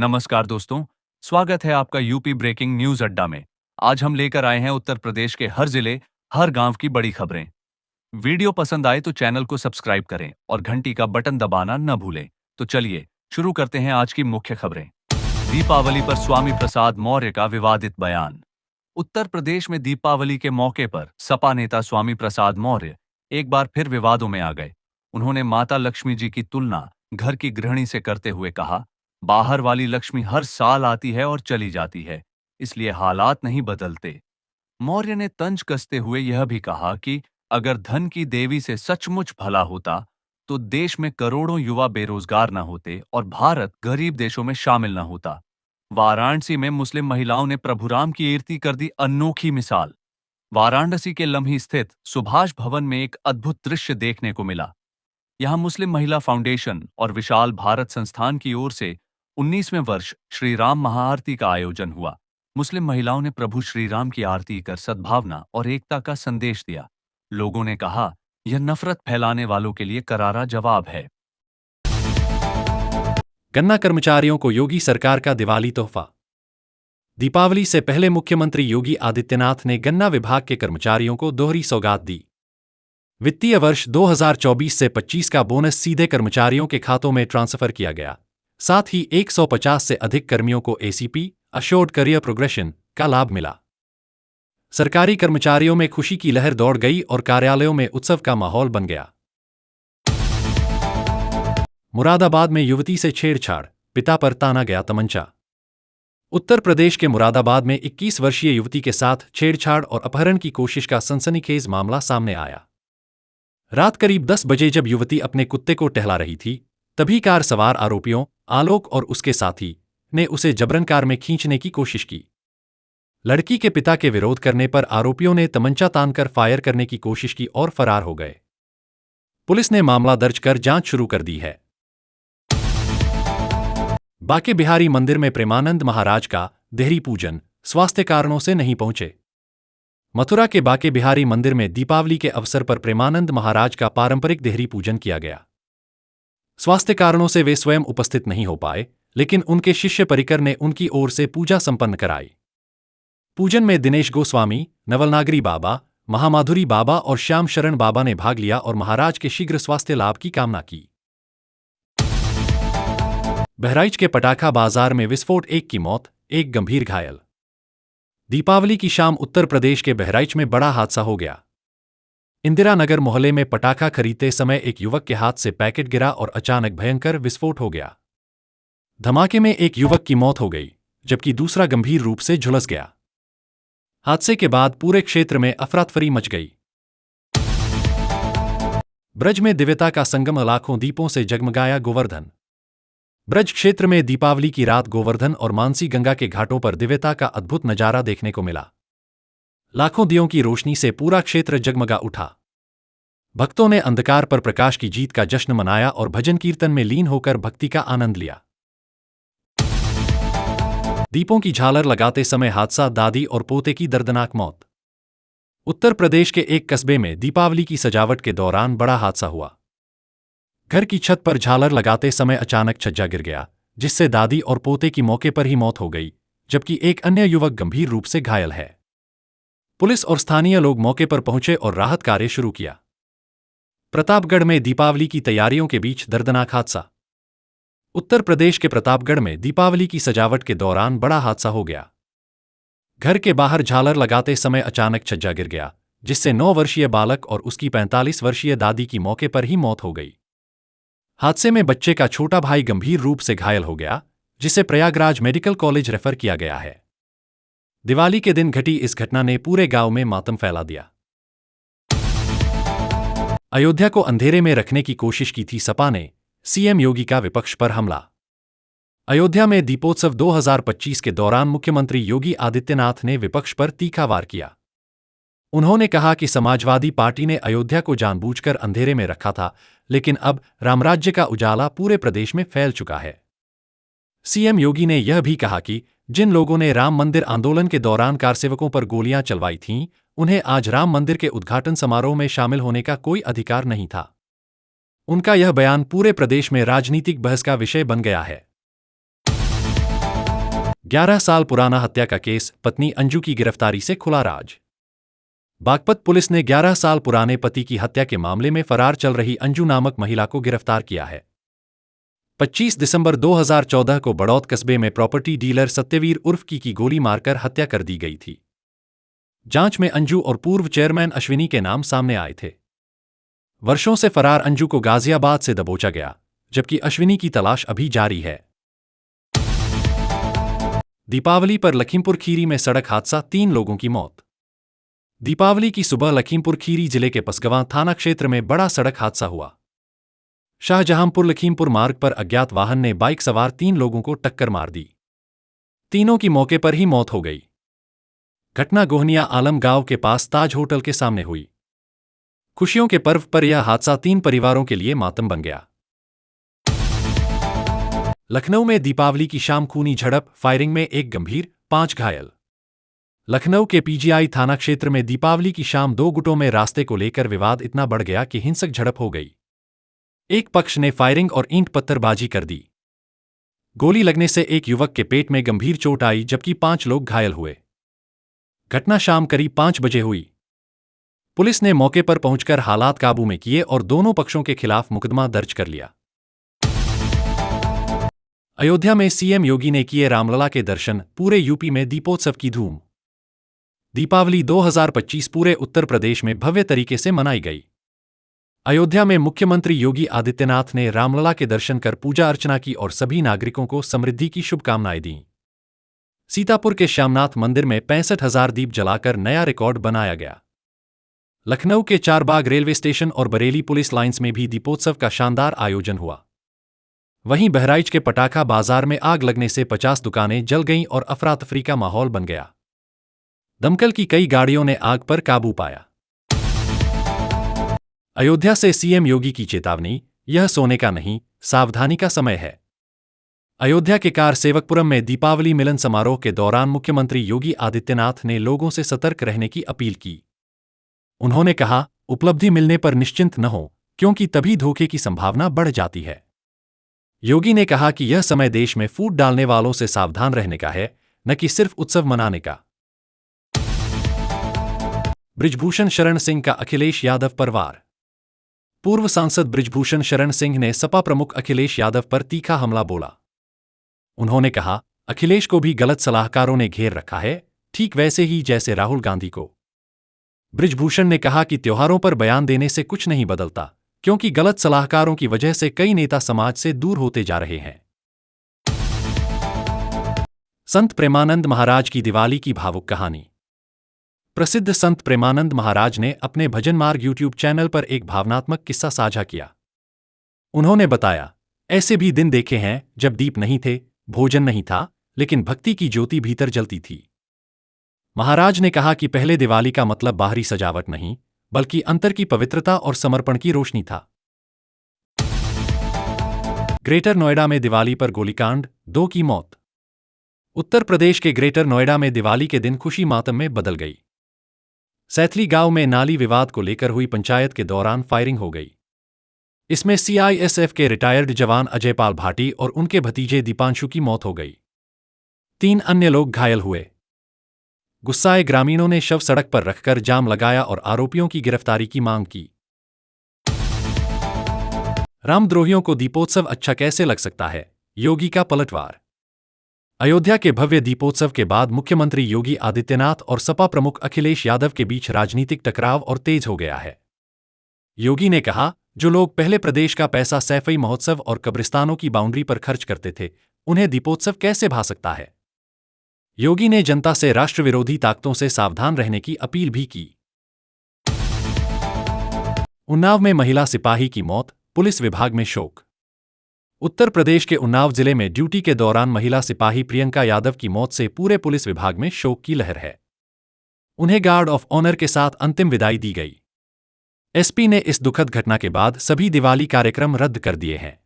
नमस्कार दोस्तों, स्वागत है आपका यूपी ब्रेकिंग न्यूज अड्डा में। आज हम लेकर आए हैं उत्तर प्रदेश के हर जिले, हर गांव की बड़ी खबरें। वीडियो पसंद आए तो चैनल को सब्सक्राइब करें और घंटी का बटन दबाना न भूलें। तो चलिए शुरू करते हैं आज की मुख्य खबरें। दीपावली पर स्वामी प्रसाद मौर्य का विवादित बयान। उत्तर प्रदेश में दीपावली के मौके पर सपा नेता स्वामी प्रसाद मौर्य एक बार फिर विवादों में आ गए। उन्होंने माता लक्ष्मी जी की तुलना घर की गृहिणी से करते हुए कहा, बाहर वाली लक्ष्मी हर साल आती है और चली जाती है, इसलिए हालात नहीं बदलते। मौर्य ने तंज कसते हुए यह भी कहा कि अगर धन की देवी से सचमुच भला होता तो देश में करोड़ों युवा बेरोजगार न होते और भारत गरीब देशों में शामिल न होता। वाराणसी में मुस्लिम महिलाओं ने प्रभु राम की कीर्ति कर दी अनोखी मिसाल। वाराणसी के लम्ही स्थित सुभाष भवन में एक अद्भुत दृश्य देखने को मिला। यहां मुस्लिम महिला फाउंडेशन और विशाल भारत संस्थान की ओर से 19वें वर्ष श्री राम महाआरती का आयोजन हुआ। मुस्लिम महिलाओं ने प्रभु श्री राम की आरती कर सद्भावना और एकता का संदेश दिया। लोगों ने कहा, यह नफरत फैलाने वालों के लिए करारा जवाब है। गन्ना कर्मचारियों को योगी सरकार का दिवाली तोहफा। दीपावली से पहले मुख्यमंत्री योगी आदित्यनाथ ने गन्ना विभाग के कर्मचारियों को दोहरी सौगात दी। वित्तीय वर्ष 2024 से 25 का बोनस सीधे कर्मचारियों के खातों में ट्रांसफर किया गया। साथ ही 150 से अधिक कर्मियों को एसीपी अश्योर्ड करियर प्रोग्रेशन का लाभ मिला। सरकारी कर्मचारियों में खुशी की लहर दौड़ गई और कार्यालयों में उत्सव का माहौल बन गया। मुरादाबाद में युवती से छेड़छाड़, पिता पर ताना गया तमंचा। उत्तर प्रदेश के मुरादाबाद में 21 वर्षीय युवती के साथ छेड़छाड़ और अपहरण की कोशिश का सनसनीखेज मामला सामने आया। रात करीब 10 बजे जब युवती अपने कुत्ते को टहला रही थी, तभी कार सवार आरोपियों आलोक और उसके साथी ने उसे जबरन कार में खींचने की कोशिश की। लड़की के पिता के विरोध करने पर आरोपियों ने तमंचा तानकर फायर करने की कोशिश की और फरार हो गए। पुलिस ने मामला दर्ज कर जांच शुरू कर दी है। बांके बिहारी मंदिर में प्रेमानंद महाराज का देहरी पूजन स्वास्थ्य कारणों से नहीं पहुंचे। मथुरा के बांके बिहारी मंदिर में दीपावली के अवसर पर प्रेमानंद महाराज का पारंपरिक देहरी पूजन किया गया। स्वास्थ्य कारणों से वे स्वयं उपस्थित नहीं हो पाए, लेकिन उनके शिष्य परिकर ने उनकी ओर से पूजा संपन्न कराई। पूजन में दिनेश गोस्वामी, नवलनागरी बाबा, महामाधुरी बाबा और श्याम शरण बाबा ने भाग लिया और महाराज के शीघ्र स्वास्थ्य लाभ की कामना की। बहराइच के पटाखा बाजार में विस्फोट, एक की मौत, एक गंभीर घायल। दीपावली की शाम उत्तर प्रदेश के बहराइच में बड़ा हादसा हो गया। इंदिरा नगर मोहल्ले में पटाखा खरीदते समय एक युवक के हाथ से पैकेट गिरा और अचानक भयंकर विस्फोट हो गया। धमाके में एक युवक की मौत हो गई, जबकि दूसरा गंभीर रूप से झुलस गया। हादसे के बाद पूरे क्षेत्र में अफरा-तफरी मच गई। ब्रज में दिव्यता का संगम, लाखों दीपों से जगमगाया गोवर्धन। ब्रज क्षेत्र में दीपावली की रात गोवर्धन और मानसी गंगा के घाटों पर दिव्यता का अद्भुत नजारा देखने को मिला। लाखों दियों की रोशनी से पूरा क्षेत्र जगमगा उठा। भक्तों ने अंधकार पर प्रकाश की जीत का जश्न मनाया और भजन कीर्तन में लीन होकर भक्ति का आनंद लिया। दीपों की झालर लगाते समय हादसा, दादी और पोते की दर्दनाक मौत। उत्तर प्रदेश के एक कस्बे में दीपावली की सजावट के दौरान बड़ा हादसा हुआ। घर की छत पर झालर लगाते समय अचानक छज्जा गिर गया, जिससे दादी और पोते की मौके पर ही मौत हो गई, जबकि एक अन्य युवक गंभीर रूप से घायल है। पुलिस और स्थानीय लोग मौके पर पहुंचे और राहत कार्य शुरू किया। प्रतापगढ़ में दीपावली की तैयारियों के बीच दर्दनाक हादसा। उत्तर प्रदेश के प्रतापगढ़ में दीपावली की सजावट के दौरान बड़ा हादसा हो गया। घर के बाहर झालर लगाते समय अचानक छज्जा गिर गया, जिससे 9 वर्षीय बालक और उसकी 45 वर्षीय दादी की मौके पर ही मौत हो गई। हादसे में बच्चे का छोटा भाई गंभीर रूप से घायल हो गया, जिसे प्रयागराज मेडिकल कॉलेज रेफर किया गया है। दिवाली के दिन घटी इस घटना ने पूरे गांव में मातम फैला दिया। अयोध्या को अंधेरे में रखने की कोशिश की थी सपा ने, सीएम योगी का विपक्ष पर हमला। अयोध्या में दीपोत्सव 2025 के दौरान मुख्यमंत्री योगी आदित्यनाथ ने विपक्ष पर तीखा वार किया। उन्होंने कहा कि समाजवादी पार्टी ने अयोध्या को जानबूझकर अंधेरे में रखा था, लेकिन अब रामराज्य का उजाला पूरे प्रदेश में फैल चुका है। सीएम योगी ने यह भी कहा कि जिन लोगों ने राम मंदिर आंदोलन के दौरान कारसेवकों पर गोलियां चलवाई थीं, उन्हें आज राम मंदिर के उद्घाटन समारोह में शामिल होने का कोई अधिकार नहीं था। उनका यह बयान पूरे प्रदेश में राजनीतिक बहस का विषय बन गया है। 11 साल पुराना हत्या का केस, पत्नी अंजू की गिरफ्तारी से खुला राज। बागपत पुलिस ने 11 साल पुराने पति की हत्या के मामले में फरार चल रही अंजू नामक महिला को गिरफ्तार किया है। 25 दिसंबर 2014 को बड़ौद कस्बे में प्रॉपर्टी डीलर सत्यवीर उर्फ की गोली मारकर हत्या कर दी गई थी। जांच में अंजू और पूर्व चेयरमैन अश्विनी के नाम सामने आए थे। वर्षों से फरार अंजू को गाजियाबाद से दबोचा गया, जबकि अश्विनी की तलाश अभी जारी है। दीपावली पर लखीमपुर खीरी में सड़क हादसा, 3 लोगों की मौत। दीपावली की सुबह लखीमपुर खीरी जिले के पसगवां थाना क्षेत्र में बड़ा सड़क हादसा हुआ। शाहजहांपुर लखीमपुर मार्ग पर अज्ञात वाहन ने बाइक सवार 3 लोगों को टक्कर मार दी। तीनों की मौके पर ही मौत हो गई। घटना गोहनिया आलम गांव के पास ताज होटल के सामने हुई। खुशियों के पर्व पर यह हादसा 3 परिवारों के लिए मातम बन गया। लखनऊ में दीपावली की शाम खूनी झड़प, फायरिंग में 1 गंभीर, 5 घायल। लखनऊ के पीजीआई थाना क्षेत्र में दीपावली की शाम 2 गुटों में रास्ते को लेकर विवाद इतना बढ़ गया कि हिंसक झड़प हो गई। एक पक्ष ने फायरिंग और ईंट पत्थरबाजी कर दी। गोली लगने से एक युवक के पेट में गंभीर चोट आई, जबकि 5 लोग घायल हुए। घटना शाम करीब 5 बजे हुई। पुलिस ने मौके पर पहुंचकर हालात काबू में किए और दोनों पक्षों के खिलाफ मुकदमा दर्ज कर लिया। अयोध्या में सीएम योगी ने किए रामलला के दर्शन, पूरे यूपी में दीपोत्सव की धूम। दीपावली 2025 पूरे उत्तर प्रदेश में भव्य तरीके से मनाई गई। अयोध्या में मुख्यमंत्री योगी आदित्यनाथ ने रामलला के दर्शन कर पूजा अर्चना की और सभी नागरिकों को समृद्धि की शुभकामनाएं दीं। सीतापुर के श्यामनाथ मंदिर में 65,000 दीप जलाकर नया रिकॉर्ड बनाया गया। लखनऊ के चारबाग रेलवे स्टेशन और बरेली पुलिस लाइंस में भी दीपोत्सव का शानदार आयोजन हुआ। वहीं बहराइच के पटाखा बाजार में आग लगने से 50 दुकानें जल गईं और अफरा तफरी का माहौल बन गया। दमकल की कई गाड़ियों ने आग पर काबू पाया। अयोध्या से सीएम योगी की चेतावनी, यह सोने का नहीं, सावधानी का समय है। अयोध्या के कार सेवकपुरम में दीपावली मिलन समारोह के दौरान मुख्यमंत्री योगी आदित्यनाथ ने लोगों से सतर्क रहने की अपील की। उन्होंने कहा, उपलब्धि मिलने पर निश्चिंत न हो, क्योंकि तभी धोखे की संभावना बढ़ जाती है। योगी ने कहा कि यह समय देश में फूट डालने वालों से सावधान रहने का है, न कि सिर्फ उत्सव मनाने का। बृजभूषण शरण सिंह का अखिलेश यादव पर वार। पूर्व सांसद बृजभूषण शरण सिंह ने सपा प्रमुख अखिलेश यादव पर तीखा हमला बोला। उन्होंने कहा, अखिलेश को भी गलत सलाहकारों ने घेर रखा है, ठीक वैसे ही जैसे राहुल गांधी को। बृजभूषण ने कहा कि त्योहारों पर बयान देने से कुछ नहीं बदलता, क्योंकि गलत सलाहकारों की वजह से कई नेता समाज से दूर होते जा रहे हैं। संत प्रेमानंद महाराज की दिवाली की भावुक कहानी। प्रसिद्ध संत प्रेमानंद महाराज ने अपने भजन मार्ग यूट्यूब चैनल पर एक भावनात्मक किस्सा साझा किया। उन्होंने बताया, ऐसे भी दिन देखे हैं जब दीप नहीं थे, भोजन नहीं था, लेकिन भक्ति की ज्योति भीतर जलती थी। महाराज ने कहा कि पहले दिवाली का मतलब बाहरी सजावट नहीं, बल्कि अंतर की पवित्रता और समर्पण की रोशनी था। ग्रेटर नोएडा में दिवाली पर गोलीकांड, 2 की मौत। उत्तर प्रदेश के ग्रेटर नोएडा में दिवाली के दिन खुशी मातम में बदल गई। सैथली गांव में नाली विवाद को लेकर हुई पंचायत के दौरान फायरिंग हो गई। इसमें सीआईएसएफ के रिटायर्ड जवान अजयपाल भाटी और उनके भतीजे दीपांशु की मौत हो गई। 3 अन्य लोग घायल हुए। गुस्साए ग्रामीणों ने शव सड़क पर रखकर जाम लगाया और आरोपियों की गिरफ्तारी की मांग की। रामद्रोहियों को दीपोत्सव अच्छा कैसे लग सकता है, योगी का पलटवार। अयोध्या के भव्य दीपोत्सव के बाद मुख्यमंत्री योगी आदित्यनाथ और सपा प्रमुख अखिलेश यादव के बीच राजनीतिक टकराव और तेज हो गया है। योगी ने कहा, जो लोग पहले प्रदेश का पैसा सैफई महोत्सव और कब्रिस्तानों की बाउंड्री पर खर्च करते थे, उन्हें दीपोत्सव कैसे भा सकता है। योगी ने जनता से राष्ट्र विरोधी ताकतों से सावधान रहने की अपील भी की। उन्नाव में महिला सिपाही की मौत, पुलिस विभाग में शोक। उत्तर प्रदेश के उन्नाव जिले में ड्यूटी के दौरान महिला सिपाही प्रियंका यादव की मौत से पूरे पुलिस विभाग में शोक की लहर है। उन्हें गार्ड ऑफ ऑनर के साथ अंतिम विदाई दी गई। एसपी ने इस दुखद घटना के बाद सभी दिवाली कार्यक्रम रद्द कर दिए हैं।